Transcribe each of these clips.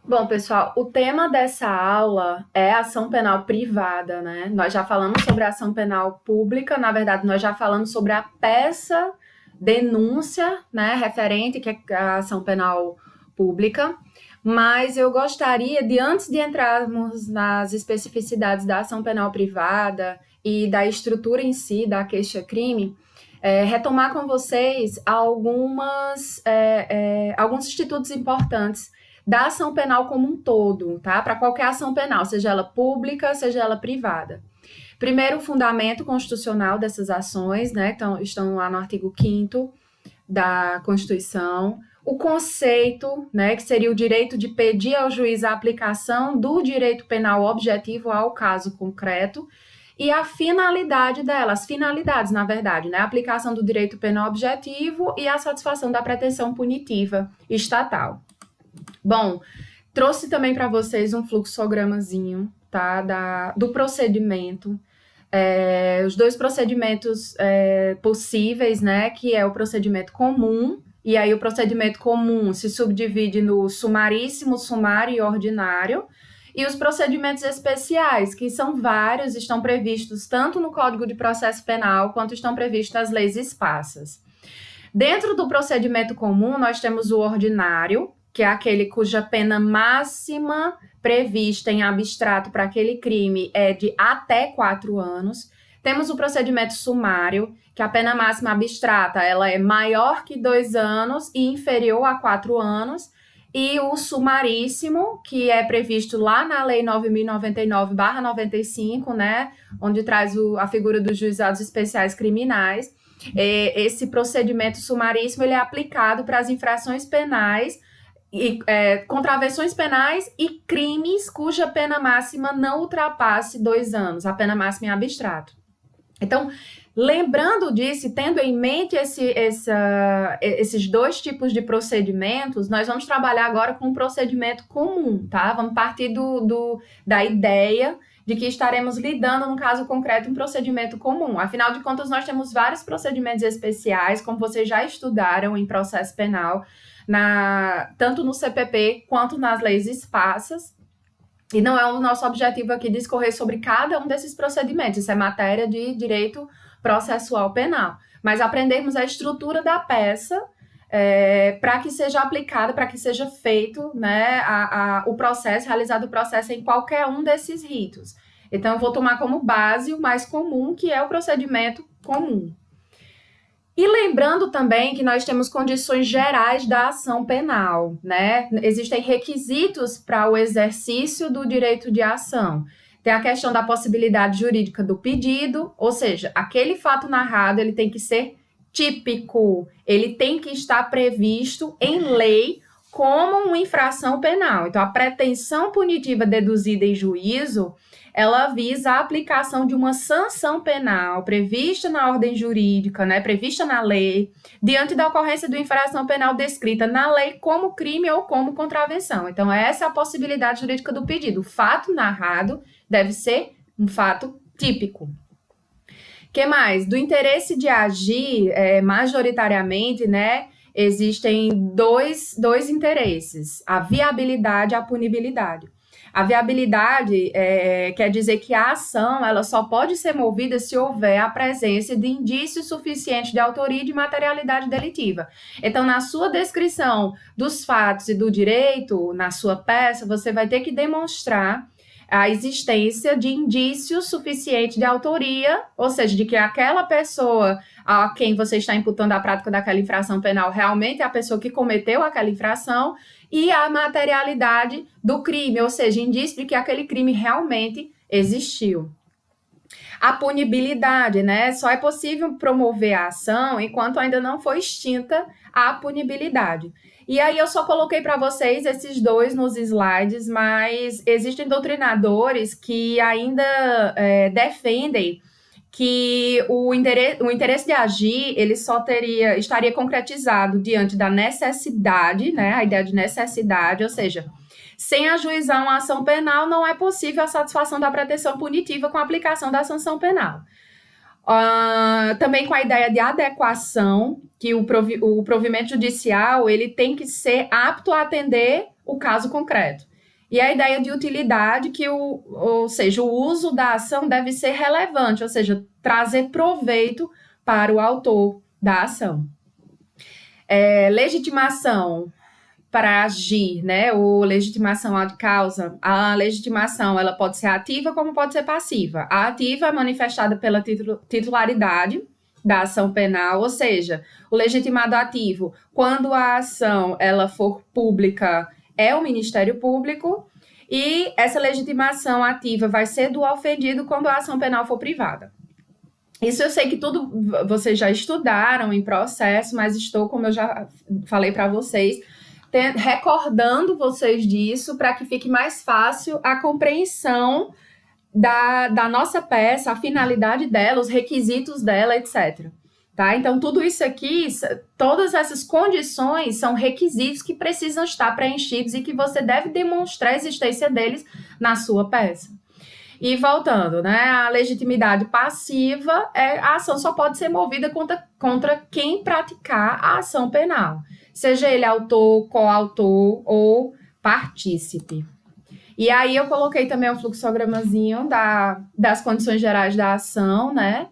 Bom, pessoal, o tema dessa aula é ação penal privada, né? Nós já falamos sobre a ação penal pública, na verdade, nós já falamos sobre a peça denúncia, né, referente, que é a ação penal pública, mas eu gostaria de, antes de entrarmos nas especificidades da ação penal privada e da estrutura em si da queixa-crime, retomar com vocês alguns institutos importantes da ação penal como um todo, tá? Para qualquer ação penal, seja ela pública, seja ela privada. Primeiro, o fundamento constitucional dessas ações, né? Então, estão lá no artigo 5º da Constituição. O conceito, né, que seria o direito de pedir ao juiz a aplicação do direito penal objetivo ao caso concreto, e a finalidade dela, as finalidades, na verdade, né? A aplicação do direito penal objetivo e a satisfação da pretensão punitiva estatal. Bom, trouxe também para vocês um fluxogramazinho, tá, do procedimento. Os dois procedimentos possíveis, né, que é o procedimento comum, e aí o procedimento comum se subdivide no sumaríssimo, sumário e ordinário, e os procedimentos especiais, que são vários, estão previstos tanto no Código de Processo Penal, quanto estão previstos nas leis esparsas. Dentro do procedimento comum, nós temos o ordinário, que é aquele cuja pena máxima prevista em abstrato para aquele crime é de até 4 anos. Temos o procedimento sumário, que a pena máxima abstrata ela é maior que 2 anos e inferior a 4 anos. E o sumaríssimo, que é previsto lá na Lei 9.099/95, né, onde traz a figura dos juizados especiais criminais. Esse procedimento sumaríssimo ele é aplicado para as infrações penais, contravenções penais e crimes cuja pena máxima não ultrapasse 2 anos, a pena máxima em abstrato. Então, lembrando disso, tendo em mente esses dois tipos de procedimentos, nós vamos trabalhar agora com um procedimento comum, tá? Vamos partir da ideia de que estaremos lidando, no caso concreto, um procedimento comum. Afinal de contas, nós temos vários procedimentos especiais, como vocês já estudaram em processo penal, tanto no CPP quanto nas leis esparsas. E não é o nosso objetivo aqui discorrer sobre cada um desses procedimentos, isso é matéria de direito processual penal. Mas aprendermos a estrutura da peça para que seja aplicada, para que seja feito, né, o processo, realizado o processo em qualquer um desses ritos. Então, eu vou tomar como base o mais comum, que é o procedimento comum. E lembrando também que nós temos condições gerais da ação penal, né? Existem requisitos para o exercício do direito de ação. Tem a questão da possibilidade jurídica do pedido, ou seja, aquele fato narrado ele tem que ser típico, ele tem que estar previsto em lei como uma infração penal. Então, a pretensão punitiva deduzida em juízo ela visa a aplicação de uma sanção penal prevista na ordem jurídica, né, prevista na lei, diante da ocorrência de uma infração penal descrita na lei como crime ou como contravenção. Então, essa é a possibilidade jurídica do pedido. O fato narrado deve ser um fato típico. O que mais? Do interesse de agir, majoritariamente, né, existem dois interesses, a viabilidade e a punibilidade. A viabilidade quer dizer que a ação ela só pode ser movida se houver a presença de indícios suficientes de autoria e de materialidade delitiva. Então, na sua descrição dos fatos e do direito, na sua peça, você vai ter que demonstrar a existência de indícios suficientes de autoria, ou seja, de que aquela pessoa a quem você está imputando a prática daquela infração penal realmente é a pessoa que cometeu aquela infração, e a materialidade do crime, ou seja, indício de que aquele crime realmente existiu. A punibilidade, né? Só é possível promover a ação enquanto ainda não foi extinta a punibilidade. E aí eu só coloquei para vocês esses dois nos slides, mas existem doutrinadores que ainda defendem que o interesse de agir ele só estaria concretizado diante da necessidade, né, a ideia de necessidade, ou seja, sem ajuizar uma ação penal, não é possível a satisfação da pretensão punitiva com a aplicação da sanção penal. Também com a ideia de adequação, que o provimento judicial ele tem que ser apto a atender o caso concreto. E a ideia de utilidade, ou seja, o uso da ação deve ser relevante, ou seja, trazer proveito para o autor da ação. Legitimação para agir, né, ou legitimação ad causa. A legitimação, ela pode ser ativa como pode ser passiva. A ativa é manifestada pela titularidade da ação penal, ou seja, o legitimado ativo, quando a ação ela for pública, é o Ministério Público, e essa legitimação ativa vai ser do ofendido quando a ação penal for privada. Isso eu sei que tudo vocês já estudaram em processo, mas estou, como eu já falei para vocês, recordando vocês disso para que fique mais fácil a compreensão da nossa peça, a finalidade dela, os requisitos dela, etc. Tá? Então, tudo isso aqui, todas essas condições são requisitos que precisam estar preenchidos e que você deve demonstrar a existência deles na sua peça. E voltando, né, a legitimidade passiva, a ação só pode ser movida contra quem praticar a ação penal, seja ele autor, coautor ou partícipe. E aí eu coloquei também um fluxogramazinho das condições gerais da ação, né?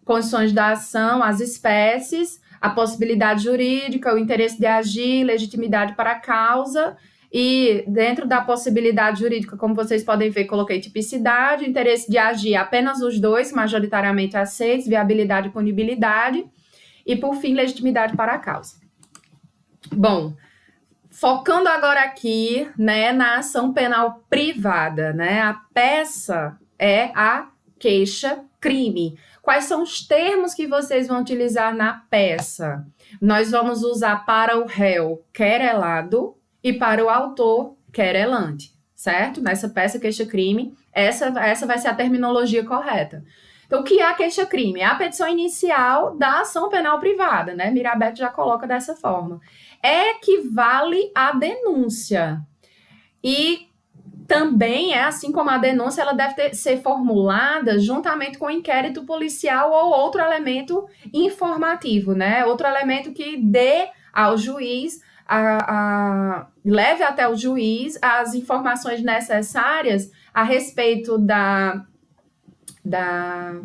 Condições da ação, as espécies, a possibilidade jurídica, o interesse de agir, legitimidade para a causa. E dentro da possibilidade jurídica, como vocês podem ver, coloquei tipicidade, interesse de agir, apenas os dois, majoritariamente aceitos, viabilidade e punibilidade. E, por fim, legitimidade para a causa. Bom, focando agora aqui, né, na ação penal privada, né? A peça é a queixa-crime. Quais são os termos que vocês vão utilizar na peça? Nós vamos usar para o réu querelado e para o autor querelante, certo? Nessa peça queixa-crime, essa vai ser a terminologia correta. Então, o que é a queixa-crime? É a petição inicial da ação penal privada, né? Mirabeto já coloca dessa forma. Equivale à denúncia. E também assim como a denúncia, ela deve ser formulada juntamente com o inquérito policial ou outro elemento informativo, né? Outro elemento que dê ao juiz, leve até o juiz as informações necessárias a respeito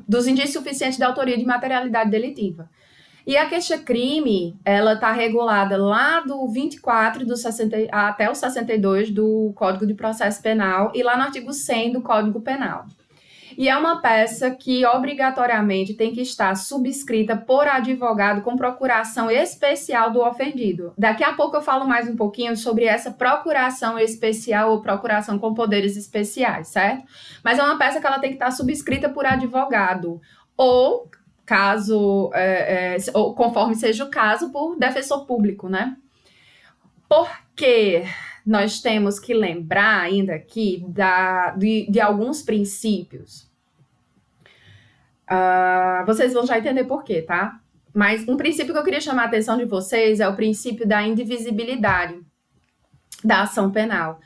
dos indícios suficientes de autoria de materialidade delitiva. E a queixa-crime, ela está regulada lá do 24 até o 62 do Código de Processo Penal e lá no artigo 100 do Código Penal. E é uma peça que obrigatoriamente tem que estar subscrita por advogado com procuração especial do ofendido. Daqui a pouco eu falo mais um pouquinho sobre essa procuração especial ou procuração com poderes especiais, certo? Mas é uma peça que ela tem que estar subscrita por advogado ou, caso, ou conforme seja o caso, por defensor público, né? Porque nós temos que lembrar ainda aqui de alguns princípios. Vocês vão já entender por quê, tá? Mas um princípio que eu queria chamar a atenção de vocês é o princípio da indivisibilidade da ação penal.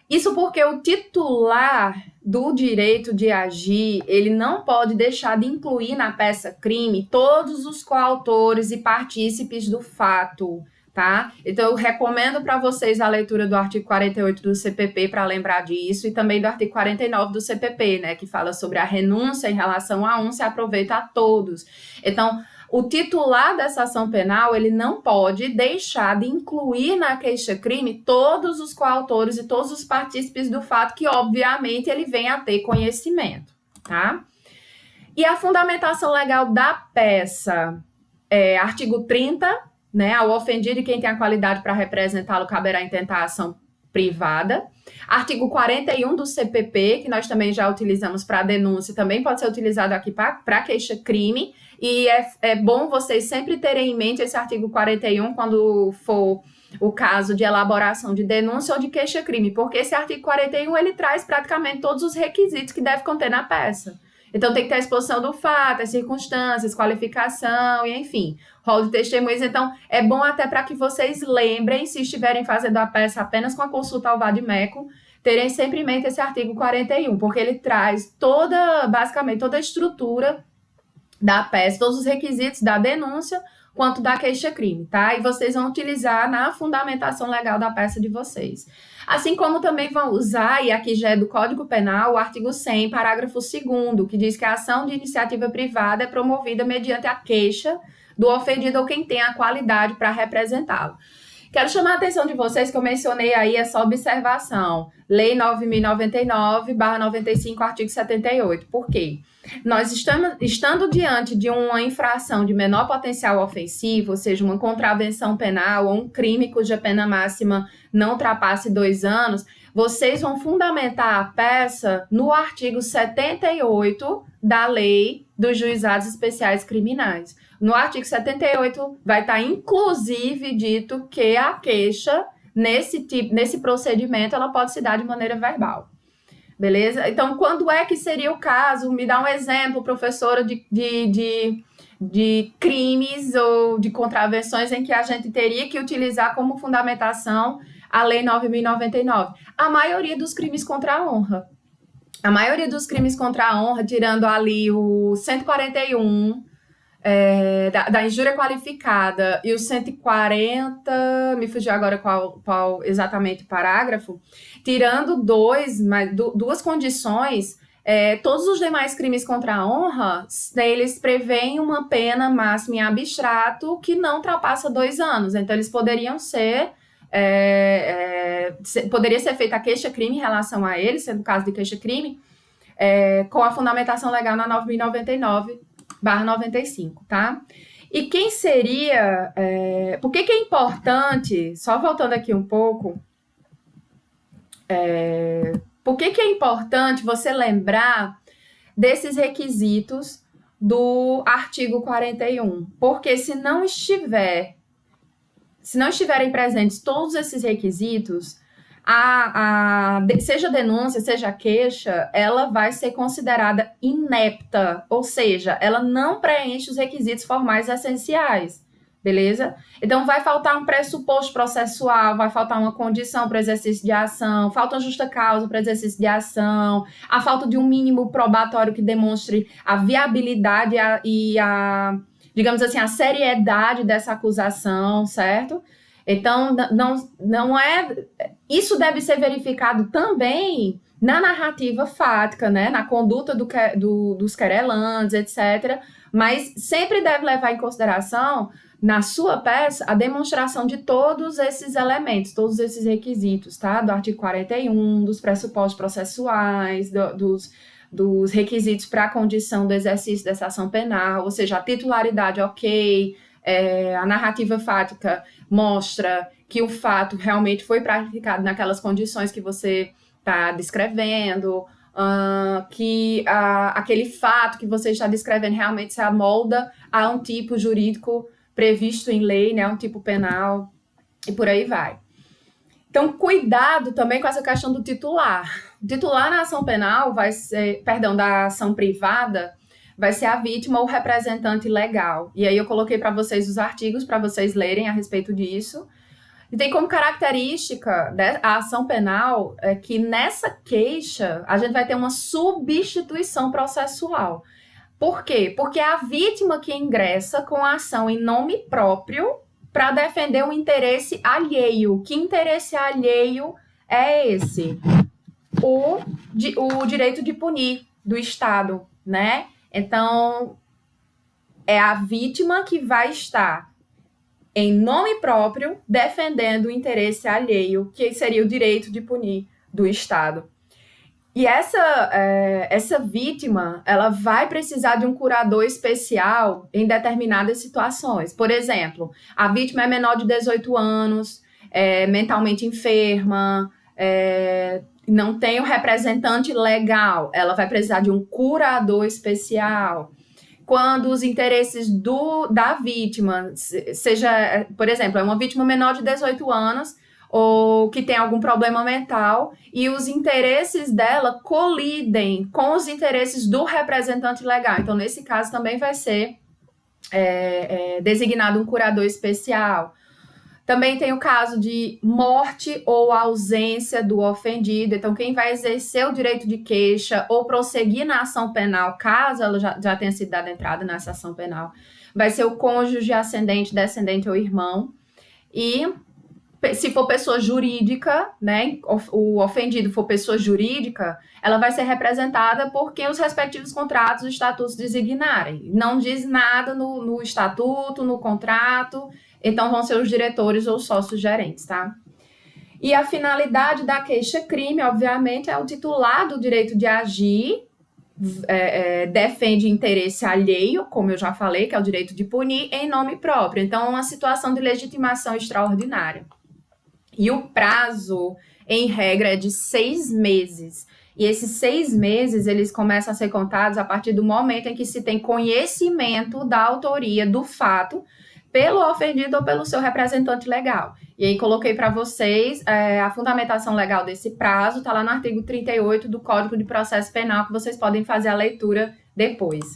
Isso porque o titular do direito de agir, ele não pode deixar de incluir na peça crime todos os coautores e partícipes do fato, tá? Então, eu recomendo para vocês a leitura do artigo 48 do CPP para lembrar disso e também do artigo 49 do CPP, né, que fala sobre a renúncia em relação a um se aproveita a todos. Então, o titular dessa ação penal, ele não pode deixar de incluir na queixa-crime todos os coautores e todos os partícipes do fato que, obviamente, ele vem a ter conhecimento, tá? E a fundamentação legal da peça é artigo 30, né? Ao ofendido e quem tem a qualidade para representá-lo caberá intentar a ação privada. Artigo 41 do CPP, que nós também já utilizamos para denúncia, também pode ser utilizado aqui para queixa-crime. E é bom vocês sempre terem em mente esse artigo 41 quando for o caso de elaboração de denúncia ou de queixa-crime, porque esse artigo 41 ele traz praticamente todos os requisitos que deve conter na peça. Então, tem que ter a exposição do fato, as circunstâncias, qualificação, e enfim, rol de testemunhas. Então, é bom até para que vocês lembrem, se estiverem fazendo a peça apenas com a consulta ao vadimeco, terem sempre em mente esse artigo 41, porque ele traz basicamente toda a estrutura da peça, todos os requisitos da denúncia, quanto da queixa-crime, tá? E vocês vão utilizar na fundamentação legal da peça de vocês. Assim como também vão usar, e aqui já é do Código Penal, o artigo 100, parágrafo 2º, que diz que a ação de iniciativa privada é promovida mediante a queixa do ofendido ou quem tem a qualidade para representá-lo. Quero chamar a atenção de vocês que eu mencionei aí essa observação. Lei 9.099/95, artigo 78. Por quê? Nós estando diante de uma infração de menor potencial ofensivo, ou seja, uma contravenção penal ou um crime cuja pena máxima não ultrapasse 2 anos, vocês vão fundamentar a peça no artigo 78 da Lei dos Juizados Especiais Criminais. No artigo 78 vai estar inclusive dito que a queixa nesse procedimento ela pode se dar de maneira verbal. Beleza? Então, quando é que seria o caso? Me dá um exemplo, professora, de crimes ou de contravenções em que a gente teria que utilizar como fundamentação a Lei 9.099. A maioria dos crimes contra a honra. A maioria dos crimes contra a honra, tirando ali o 141 da injúria qualificada e o 140, me fugiu agora qual exatamente o parágrafo, tirando duas condições, todos os demais crimes contra a honra, eles preveem uma pena máxima em abstrato que não ultrapassa 2 anos. Então, eles poderiam ser... poderia ser feita a queixa-crime em relação a eles, sendo o caso de queixa-crime, com a fundamentação legal na 9.099/95, tá? E quem seria... por que é importante, só voltando aqui um pouco, por que é importante você lembrar desses requisitos do artigo 41? Porque se não estiverem presentes todos esses requisitos, seja a denúncia, seja a queixa, ela vai ser considerada inepta, ou seja, ela não preenche os requisitos formais essenciais, beleza? Então, vai faltar um pressuposto processual, vai faltar uma condição para o exercício de ação, falta uma justa causa para o exercício de ação, a falta de um mínimo probatório que demonstre a viabilidade digamos assim, a seriedade dessa acusação, certo? Então, não é... Isso deve ser verificado também na narrativa fática, né? Na conduta dos querelantes, etc. Mas sempre deve levar em consideração, na sua peça, a demonstração de todos esses elementos, todos esses requisitos, tá? Do artigo 41, dos pressupostos processuais, dos requisitos para a condição do exercício dessa ação penal, ou seja, a titularidade, ok, a narrativa fática mostra que o fato realmente foi praticado naquelas condições que você está descrevendo, que aquele fato que você está descrevendo realmente se amolda a um tipo jurídico previsto em lei, né, um tipo penal, e por aí vai. Então, cuidado também com essa questão do titular. O titular na ação penal da ação privada, vai ser a vítima ou representante legal. E aí eu coloquei para vocês os artigos para vocês lerem a respeito disso. E tem como característica a ação penal que nessa queixa a gente vai ter uma substituição processual. Por quê? Porque é a vítima que ingressa com a ação em nome próprio para defender um interesse alheio. Que interesse alheio é esse? O direito de punir do Estado, né? Então, é a vítima que vai estar em nome próprio defendendo o interesse alheio, que seria o direito de punir do Estado. E essa vítima, ela vai precisar de um curador especial em determinadas situações. Por exemplo, a vítima é menor de 18 anos, é mentalmente enferma, não tem um representante legal, ela vai precisar de um curador especial. Quando os interesses da vítima, seja, por exemplo, é uma vítima menor de 18 anos, ou que tem algum problema mental, e os interesses dela colidem com os interesses do representante legal. Então, nesse caso, também vai ser designado um curador especial. Também tem o caso de morte ou ausência do ofendido. Então, quem vai exercer o direito de queixa ou prosseguir na ação penal, caso ela já tenha sido dada entrada nessa ação penal, vai ser o cônjuge, ascendente, descendente ou irmão. E se for pessoa jurídica, né, o ofendido for pessoa jurídica, ela vai ser representada por quem os respectivos contratos e estatutos designarem. Não diz nada no estatuto, no contrato, então vão ser os diretores ou sócios gerentes, tá? E a finalidade da queixa-crime, obviamente, é o titular do direito de agir, defende interesse alheio, como eu já falei, que é o direito de punir, em nome próprio. Então, é uma situação de legitimação extraordinária. E o prazo, em regra, é de 6 meses. E esses 6 meses, eles começam a ser contados a partir do momento em que se tem conhecimento da autoria do fato pelo ofendido ou pelo seu representante legal. E aí coloquei para vocês a fundamentação legal desse prazo, está lá no artigo 38 do Código de Processo Penal, que vocês podem fazer a leitura depois.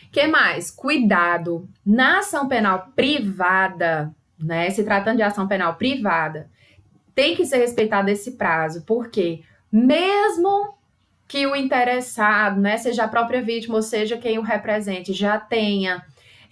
O que mais? Cuidado. Na ação penal privada, né, se tratando de ação penal privada, tem que ser respeitado esse prazo, porque mesmo que o interessado, né, seja a própria vítima, ou seja, quem o represente, já tenha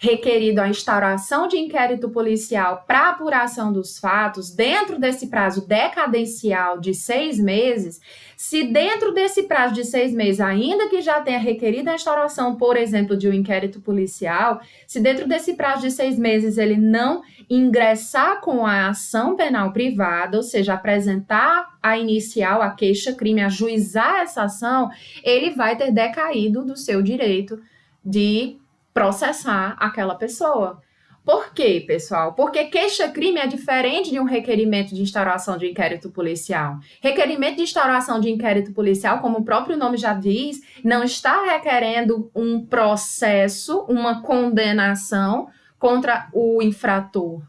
requerido a instauração de inquérito policial para apuração dos fatos, dentro desse prazo decadencial de 6 meses, se dentro desse prazo de 6 meses, ainda que já tenha requerido a instauração, por exemplo, de um inquérito policial, se dentro desse prazo de 6 meses ele não ingressar com a ação penal privada, ou seja, apresentar a inicial, a queixa-crime, ajuizar essa ação, ele vai ter decaído do seu direito de processar aquela pessoa. Por quê, pessoal? Porque queixa-crime é diferente de um requerimento de instauração de inquérito policial. Requerimento de instauração de inquérito policial, como o próprio nome já diz, não está requerendo um processo, uma condenação contra o infrator.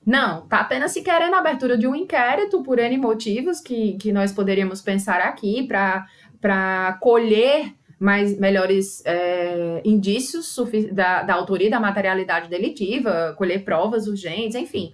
Não, está apenas se querendo a abertura de um inquérito por N motivos que nós poderíamos pensar aqui para colher melhores indícios da autoria da materialidade delitiva, colher provas urgentes, enfim.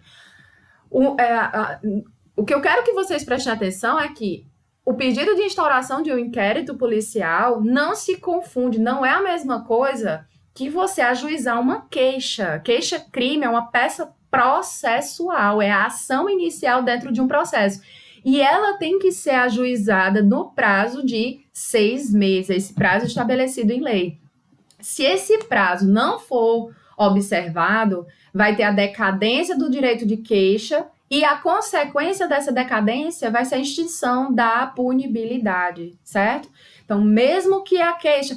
O que eu quero que vocês prestem atenção é que o pedido de instauração de um inquérito policial não se confunde, não é a mesma coisa que você ajuizar uma queixa. Queixa-crime é uma peça processual, é a ação inicial dentro de um processo. E ela tem que ser ajuizada no prazo de 6 meses, esse prazo estabelecido em lei. Se esse prazo não for observado, vai ter a decadência do direito de queixa e a consequência dessa decadência vai ser a extinção da punibilidade, certo? Então, mesmo que a queixa...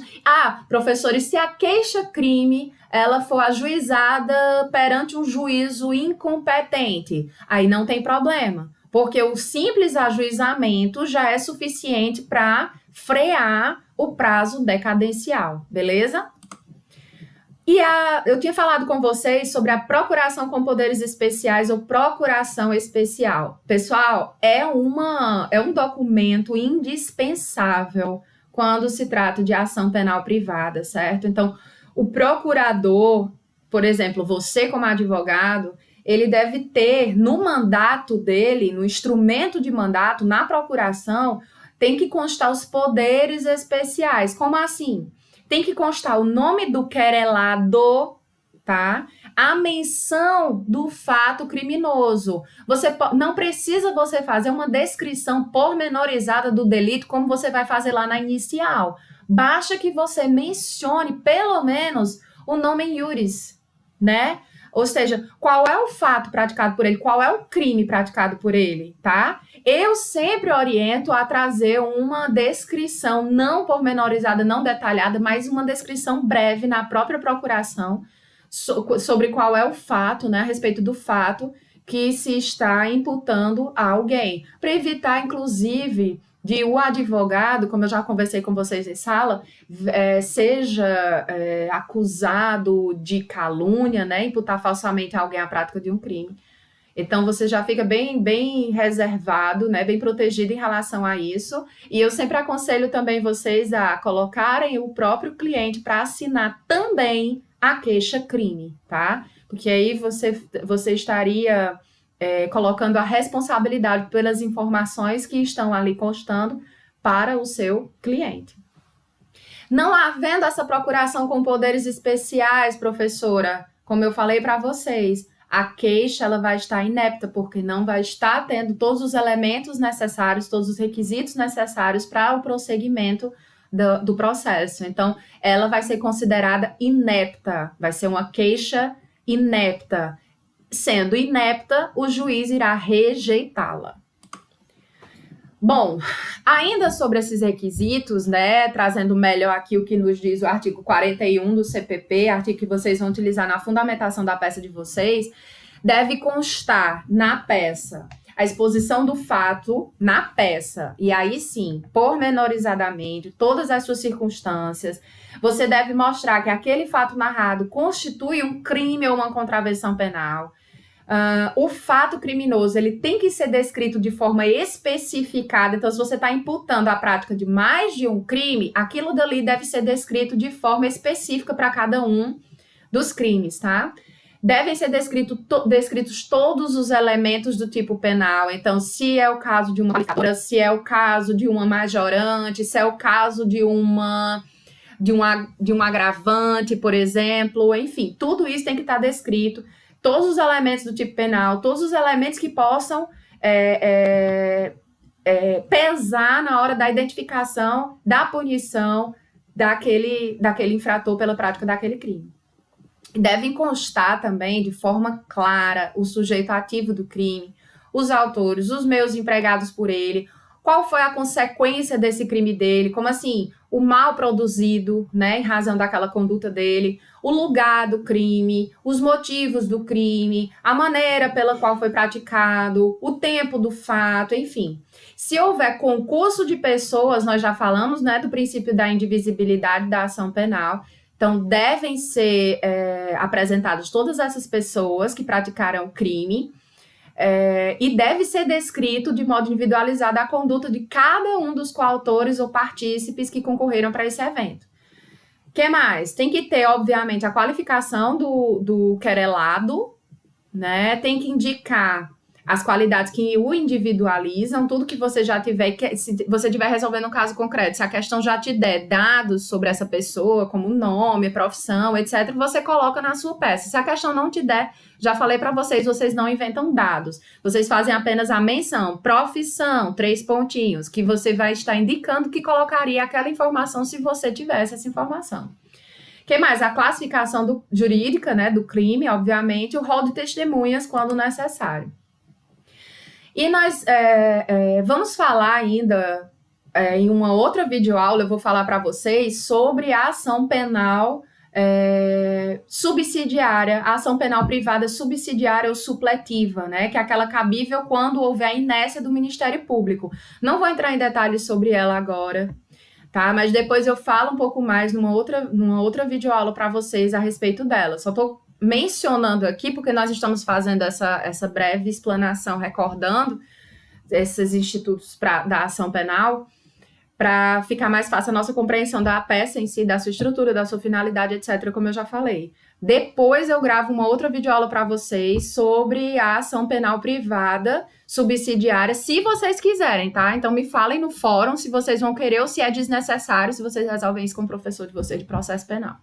professores, se a queixa-crime ela for ajuizada perante um juízo incompetente, aí não tem problema, porque o simples ajuizamento já é suficiente para frear o prazo decadencial, beleza? E eu tinha falado com vocês sobre a procuração com poderes especiais ou procuração especial. Pessoal, é um documento indispensável quando se trata de ação penal privada, certo? Então, o procurador, por exemplo, você como advogado, ele deve ter no mandato dele, no instrumento de mandato, na procuração, tem que constar os poderes especiais. Como assim? Tem que constar o nome do querelado, tá? A menção do fato criminoso. Não precisa você fazer uma descrição pormenorizada do delito como você vai fazer lá na inicial. Basta que você mencione pelo menos o nome in iuris, né? Ou seja, qual é o fato praticado por ele, qual é o crime praticado por ele, tá? Eu sempre oriento a trazer uma descrição não pormenorizada, não detalhada, mas uma descrição breve na própria procuração sobre qual é o fato, né, a respeito do fato que se está imputando a alguém, para evitar, inclusive, de o advogado, como eu já conversei com vocês em sala, seja acusado de calúnia, né, imputar falsamente a alguém a prática de um crime. Então, você já fica bem reservado, né, bem protegido em relação a isso. E eu sempre aconselho também vocês a colocarem o próprio cliente para assinar também a queixa-crime, tá? Porque aí você estaria colocando a responsabilidade pelas informações que estão ali constando para o seu cliente. Não havendo essa procuração com poderes especiais, professora, como eu falei para vocês, a queixa ela vai estar inepta, porque não vai estar tendo todos os elementos necessários, todos os requisitos necessários para o prosseguimento do processo. Então, ela vai ser considerada inepta, vai ser uma queixa inepta. Sendo inepta, o juiz irá rejeitá-la. Bom, ainda sobre esses requisitos, né, trazendo melhor aqui o que nos diz o artigo 41 do CPP, artigo que vocês vão utilizar na fundamentação da peça de vocês, deve constar na peça a exposição do fato na peça, e aí sim, pormenorizadamente, todas as suas circunstâncias. Você deve mostrar que aquele fato narrado constitui um crime ou uma contravenção penal. O fato criminoso ele tem que ser descrito de forma especificada. Então, se você está imputando a prática de mais de um crime, aquilo dali deve ser descrito de forma específica para cada um dos crimes, tá? Devem ser descritos todos os elementos do tipo penal. Então, se é o caso de uma qualificadora, se é o caso de uma majorante, se é o caso de um agravante, por exemplo, enfim, tudo isso tem que estar descrito. Todos os elementos do tipo penal, todos os elementos que possam pesar na hora da identificação, da punição daquele infrator pela prática daquele crime. Devem constar também, de forma clara, o sujeito ativo do crime, os autores, os meios empregados por ele, qual foi a consequência desse crime dele, como assim, o mal produzido, né, em razão daquela conduta dele, o lugar do crime, os motivos do crime, a maneira pela qual foi praticado, o tempo do fato, enfim. Se houver concurso de pessoas, nós já falamos, né, do princípio da indivisibilidade da ação penal. Então, devem ser apresentadas todas essas pessoas que praticaram o crime e deve ser descrito de modo individualizado a conduta de cada um dos coautores ou partícipes que concorreram para esse evento. O que mais? Tem que ter, obviamente, a qualificação do querelado, né? Tem que indicar as qualidades que o individualizam, tudo que você já tiver, se você estiver resolvendo um caso concreto, se a questão já te der dados sobre essa pessoa, como nome, profissão, etc., você coloca na sua peça. Se a questão não te der, já falei para vocês não inventam dados. Vocês fazem apenas a menção, profissão, 3 pontinhos, que você vai estar indicando que colocaria aquela informação se você tivesse essa informação. O que mais? A classificação jurídica, né, do crime, obviamente, o rol de testemunhas quando necessário. E nós vamos falar ainda, em uma outra videoaula, eu vou falar para vocês sobre a ação penal subsidiária, a ação penal privada subsidiária ou supletiva, né? Que é aquela cabível quando houver a inércia do Ministério Público. Não vou entrar em detalhes sobre ela agora, tá? Mas depois eu falo um pouco mais numa outra videoaula para vocês a respeito dela. Só estou mencionando aqui, porque nós estamos fazendo essa breve explanação, recordando esses institutos da ação penal, para ficar mais fácil a nossa compreensão da peça em si, da sua estrutura, da sua finalidade, etc., como eu já falei. Depois eu gravo uma outra videoaula para vocês sobre a ação penal privada subsidiária, se vocês quiserem, tá? Então me falem no fórum se vocês vão querer ou se é desnecessário, se vocês resolvem isso com o professor de vocês de processo penal.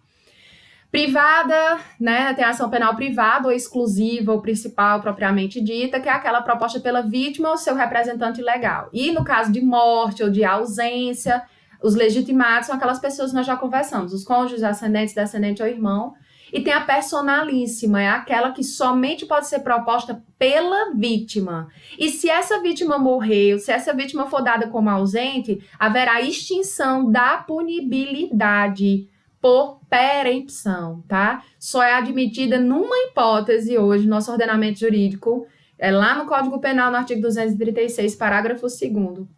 Privada, né, tem a ação penal privada ou exclusiva ou principal propriamente dita, que é aquela proposta pela vítima ou seu representante legal. E no caso de morte ou de ausência, os legitimados são aquelas pessoas que nós já conversamos, os cônjuges, ascendentes, descendente ou irmão. E tem a personalíssima, é aquela que somente pode ser proposta pela vítima. E se essa vítima morreu, se essa vítima for dada como ausente, haverá extinção da punibilidade por perempção, tá? Só é admitida numa hipótese hoje, no nosso ordenamento jurídico, lá no Código Penal, no artigo 236, parágrafo 2º.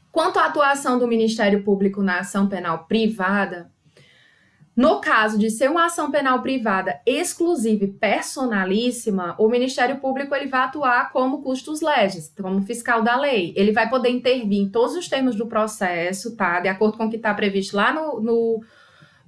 Quanto à atuação do Ministério Público na ação penal privada, no caso de ser uma ação penal privada exclusiva e personalíssima, o Ministério Público ele vai atuar como custos legis, como fiscal da lei. Ele vai poder intervir em todos os termos do processo, tá? De acordo com o que está previsto lá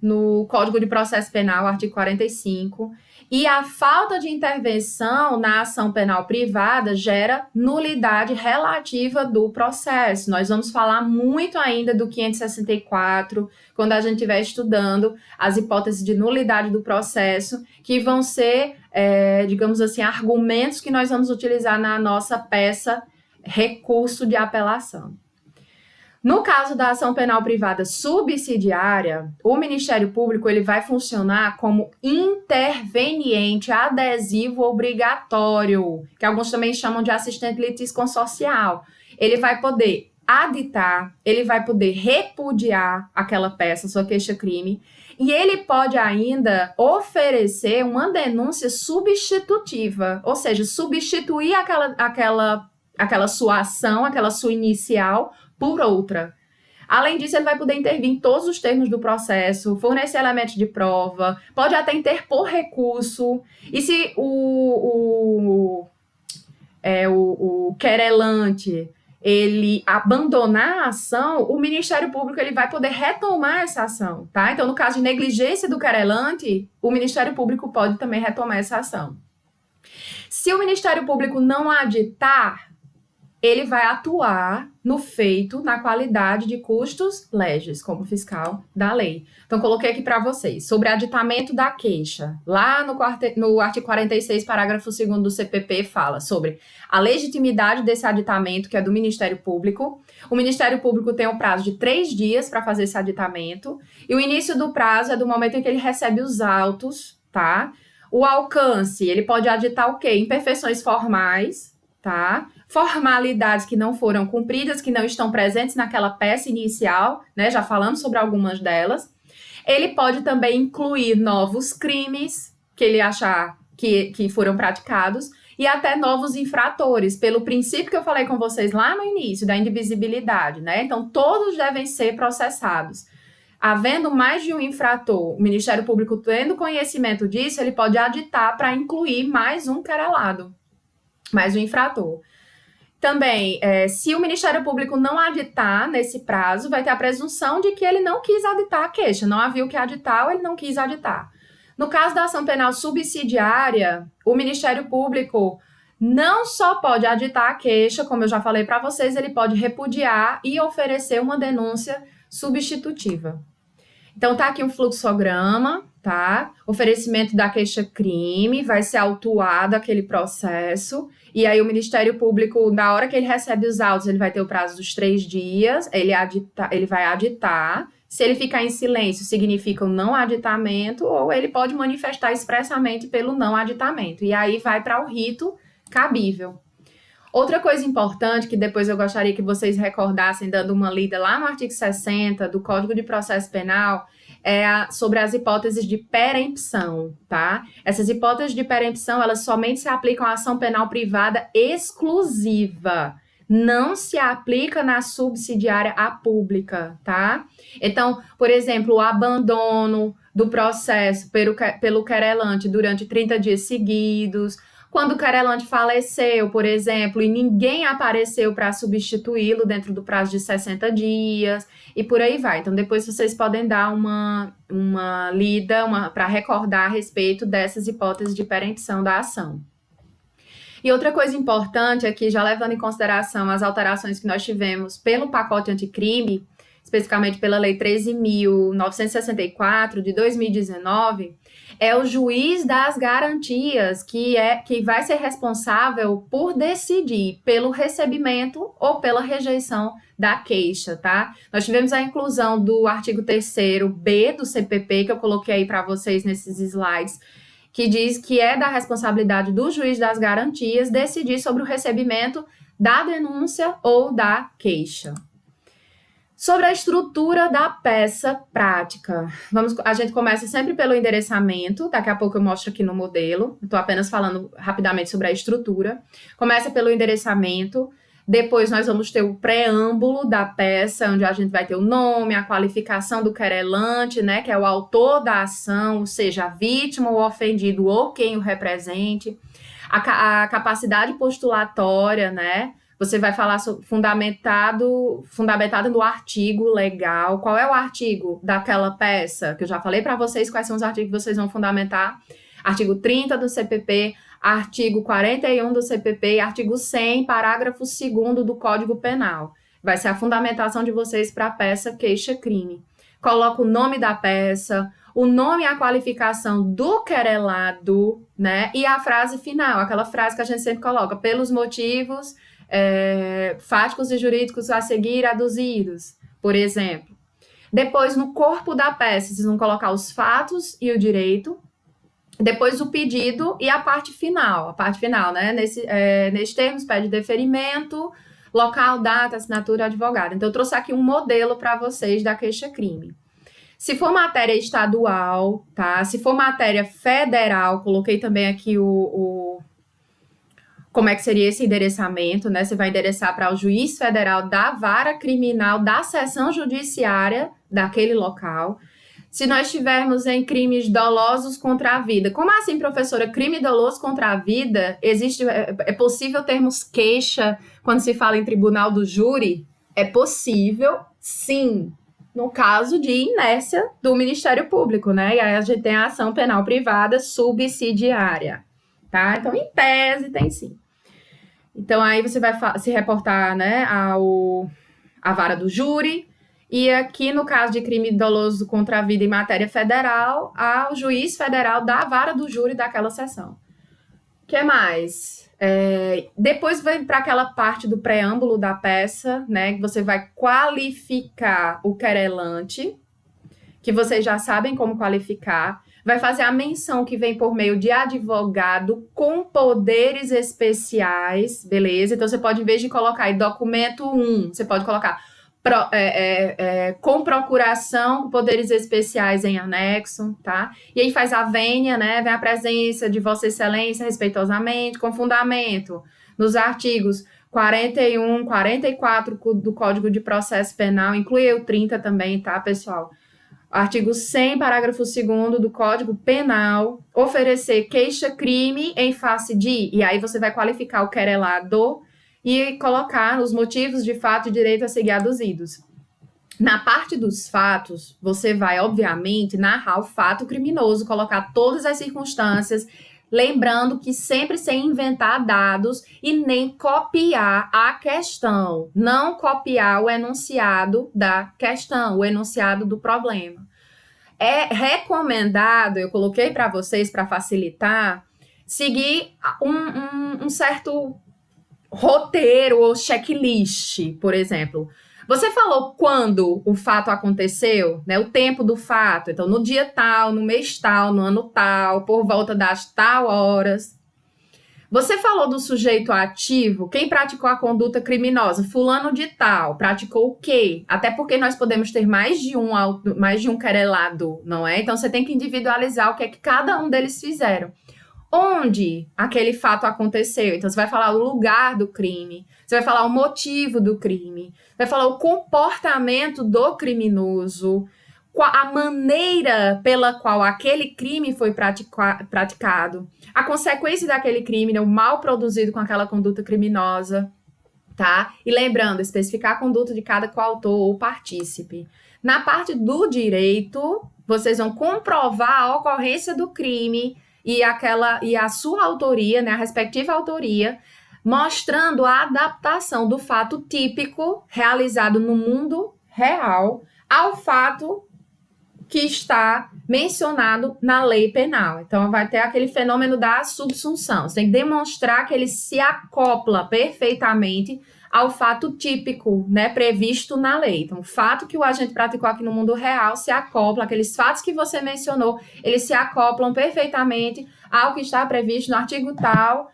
no Código de Processo Penal, artigo 45. E a falta de intervenção na ação penal privada gera nulidade relativa do processo. Nós vamos falar muito ainda do 564, quando a gente estiver estudando as hipóteses de nulidade do processo, que vão ser, digamos assim, argumentos que nós vamos utilizar na nossa peça recurso de apelação. No caso da ação penal privada subsidiária, o Ministério Público ele vai funcionar como interveniente adesivo obrigatório, que alguns também chamam de assistente litisconsorcial. Ele vai poder aditar, ele vai poder repudiar aquela peça, sua queixa-crime, e ele pode ainda oferecer uma denúncia substitutiva, ou seja, substituir aquela sua ação, aquela sua inicial, por outra. Além disso, ele vai poder intervir em todos os termos do processo, fornecer elementos de prova, pode até interpor recurso. E se o querelante ele abandonar a ação, o Ministério Público ele vai poder retomar essa ação, tá? Então, no caso de negligência do querelante, o Ministério Público pode também retomar essa ação. Se o Ministério Público não aditar, ele vai atuar no feito, na qualidade de custos leges, como fiscal da lei. Então, coloquei aqui para vocês, sobre aditamento da queixa. Lá no artigo 46, parágrafo 2º do CPP, fala sobre a legitimidade desse aditamento, que é do Ministério Público. O Ministério Público tem um prazo de 3 dias para fazer esse aditamento, e o início do prazo é do momento em que ele recebe os autos, tá? O alcance, ele pode aditar o quê? Imperfeições formais, tá? Formalidades que não foram cumpridas, que não estão presentes naquela peça inicial, né? Já falamos sobre algumas delas. Ele pode também incluir novos crimes que ele achar que foram praticados e até novos infratores, pelo princípio que eu falei com vocês lá no início, da indivisibilidade, né? Então, todos devem ser processados. Havendo mais de um infrator, o Ministério Público tendo conhecimento disso, ele pode aditar para incluir mais um querelado, mais um infrator. Também, se o Ministério Público não aditar nesse prazo, vai ter a presunção de que ele não quis aditar a queixa, não havia o que aditar ou ele não quis aditar. No caso da ação penal subsidiária, o Ministério Público não só pode aditar a queixa, como eu já falei para vocês, ele pode repudiar e oferecer uma denúncia substitutiva. Então, tá aqui um fluxograma, tá? Oferecimento da queixa-crime, vai ser autuado aquele processo, e aí o Ministério Público, na hora que ele recebe os autos, ele vai ter o prazo dos 3 dias, ele vai aditar. Se ele ficar em silêncio, significa o não aditamento, ou ele pode manifestar expressamente pelo não aditamento, e aí vai para o rito cabível. Outra coisa importante que depois eu gostaria que vocês recordassem, dando uma lida lá no artigo 60 do Código de Processo Penal, sobre as hipóteses de perempção, tá? Essas hipóteses de perempção, elas somente se aplicam à ação penal privada exclusiva, não se aplica na subsidiária à pública, tá? Então, por exemplo, o abandono do processo pelo querelante durante 30 dias seguidos, quando o querelante faleceu, por exemplo, e ninguém apareceu para substituí-lo dentro do prazo de 60 dias, e por aí vai. Então, depois vocês podem dar uma lida para recordar a respeito dessas hipóteses de perempção da ação. E outra coisa importante aqui, já levando em consideração as alterações que nós tivemos pelo pacote anticrime, especificamente pela Lei 13.964, de 2019, é o juiz das garantias que vai ser responsável por decidir pelo recebimento ou pela rejeição da queixa, tá? Nós tivemos a inclusão do artigo 3º-B do CPP, que eu coloquei aí para vocês nesses slides, que diz que é da responsabilidade do juiz das garantias decidir sobre o recebimento da denúncia ou da queixa. Sobre a estrutura da peça prática. A gente começa sempre pelo endereçamento, daqui a pouco eu mostro aqui no modelo, estou apenas falando rapidamente sobre a estrutura. Começa pelo endereçamento, depois nós vamos ter o preâmbulo da peça, onde a gente vai ter o nome, a qualificação do querelante, né, que é o autor da ação, ou seja, a vítima, o ofendido ou quem o represente, a capacidade postulatória, né. Você vai falar fundamentado no artigo legal. Qual é o artigo daquela peça? Que eu já falei para vocês quais são os artigos que vocês vão fundamentar. Artigo 30 do CPP, artigo 41 do CPP e artigo 100, parágrafo 2º do Código Penal. Vai ser a fundamentação de vocês para a peça queixa-crime. Coloca o nome da peça, o nome e a qualificação do querelado, né? E a frase final, aquela frase que a gente sempre coloca, pelos motivos fáticos e jurídicos a seguir aduzidos, por exemplo. Depois, no corpo da peça, vocês vão colocar os fatos e o direito. Depois, o pedido e a parte final. A parte final, né? Nesses termos, pede deferimento, local, data, assinatura, advogado. Então, eu trouxe aqui um modelo para vocês da queixa-crime. Se for matéria estadual, tá? Se for matéria federal, coloquei também aqui como é que seria esse endereçamento, né? Você vai endereçar para o juiz federal da vara criminal da seção judiciária daquele local. Se nós estivermos em crimes dolosos contra a vida. Como assim, professora? Crime doloso contra a vida? É possível termos queixa quando se fala em tribunal do júri? É possível, sim. No caso de inércia do Ministério Público, né? E aí a gente tem a ação penal privada subsidiária, tá? Então, em tese, tem sim. Então, aí você vai se reportar, né, à vara do júri, e aqui, no caso de crime doloso contra a vida em matéria federal, ao juiz federal da vara do júri daquela sessão. O que mais? Depois vem para aquela parte do preâmbulo da peça, né, que você vai qualificar o querelante, que vocês já sabem como qualificar, vai fazer a menção que vem por meio de advogado com poderes especiais, beleza? Então, você pode, em vez de colocar aí documento 1, você pode colocar com procuração, com poderes especiais em anexo, tá? E aí faz a vênia, né? Vem a presença de Vossa Excelência, respeitosamente, com fundamento nos artigos 41, 44 do Código de Processo Penal, inclui o 30 também, tá, pessoal? Artigo 100, parágrafo 2º do Código Penal, oferecer queixa-crime em face de, e aí você vai qualificar o querelado e colocar os motivos de fato e direito a seguir aduzidos. Na parte dos fatos, você vai, obviamente, narrar o fato criminoso, colocar todas as circunstâncias, lembrando que sempre sem inventar dados e nem copiar a questão, não copiar o enunciado da questão, o enunciado do problema. É recomendado, eu coloquei para vocês para facilitar, seguir um certo roteiro ou checklist, por exemplo. Você falou quando o fato aconteceu, né? O tempo do fato. Então, no dia tal, no mês tal, no ano tal, por volta das tal horas. Você falou do sujeito ativo, quem praticou a conduta criminosa? Fulano de tal. Praticou o quê? Até porque nós podemos ter mais de um querelado, não é? Então, você tem que individualizar o que é que cada um deles fizeram. Onde aquele fato aconteceu? Então, você vai falar o lugar do crime, você vai falar o motivo do crime, vai falar o comportamento do criminoso, a maneira pela qual aquele crime foi praticado, a consequência daquele crime, né, o mal produzido com aquela conduta criminosa, tá? E lembrando, especificar a conduta de cada coautor ou partícipe. Na parte do direito, vocês vão comprovar a ocorrência do crime e a sua autoria, né, a respectiva autoria, mostrando a adaptação do fato típico realizado no mundo real ao fato que está mencionado na lei penal. Então, vai ter aquele fenômeno da subsunção. Você tem que demonstrar que ele se acopla perfeitamente ao fato típico, né, previsto na lei. Então, o fato que o agente praticou aqui no mundo real se acopla, aqueles fatos que você mencionou, eles se acoplam perfeitamente ao que está previsto no artigo tal,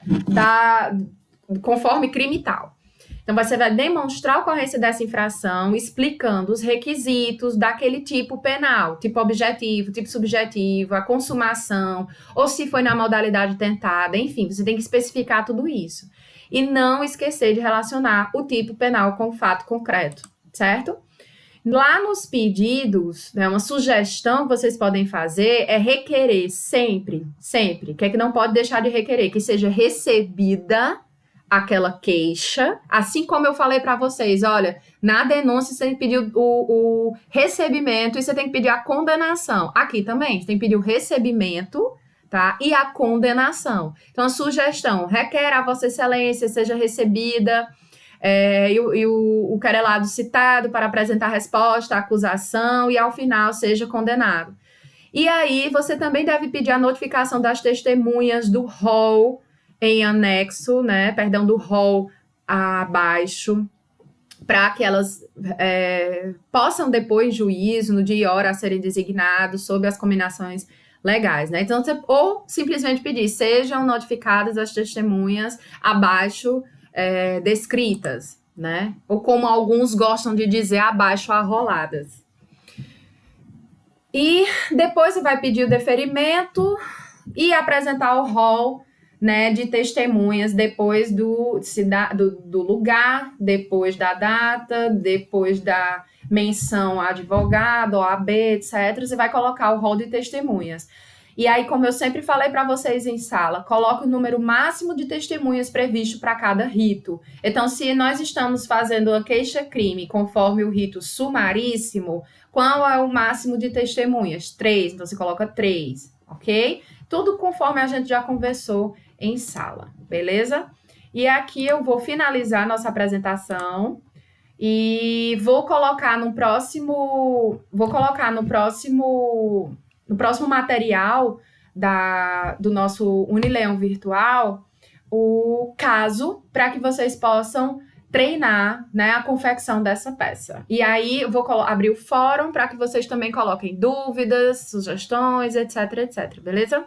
conforme crime tal. Então, você vai demonstrar a ocorrência dessa infração, explicando os requisitos daquele tipo penal, tipo objetivo, tipo subjetivo, a consumação, ou se foi na modalidade tentada, enfim, você tem que especificar tudo isso. E não esquecer de relacionar o tipo penal com o fato concreto, certo? Lá nos pedidos, né, uma sugestão que vocês podem fazer é requerer sempre, que é que não pode deixar de requerer, que seja recebida aquela queixa, assim como eu falei para vocês, olha, na denúncia você tem que pedir o recebimento e você tem que pedir a condenação. Aqui também, você tem que pedir o recebimento, tá? E a condenação. Então, a sugestão requer a Vossa Excelência seja recebida e o querelado citado para apresentar resposta à acusação e, ao final, seja condenado. E aí, você também deve pedir a notificação das testemunhas do rol em anexo, né? Perdão, do rol abaixo, para que elas possam depor em juízo no dia e hora a serem designados sob as combinações legais, né? Então, ou simplesmente pedir, sejam notificadas as testemunhas abaixo descritas, né? Ou como alguns gostam de dizer, abaixo arroladas. E depois você vai pedir o deferimento e apresentar o rol, né, de testemunhas depois do lugar, depois da data, depois da menção advogado, OAB, etc. Você vai colocar o rol de testemunhas. E aí, como eu sempre falei para vocês em sala, coloque o número máximo de testemunhas previsto para cada rito. Então, se nós estamos fazendo uma queixa-crime conforme o rito sumaríssimo, qual é o máximo de testemunhas? 3, então você coloca 3, ok? Tudo conforme a gente já conversou em sala, beleza? E aqui eu vou finalizar nossa apresentação e vou colocar no próximo material do nosso Unileão virtual o caso para que vocês possam treinar, né, a confecção dessa peça. E aí eu vou abrir o fórum para que vocês também coloquem dúvidas, sugestões, etc, etc, beleza?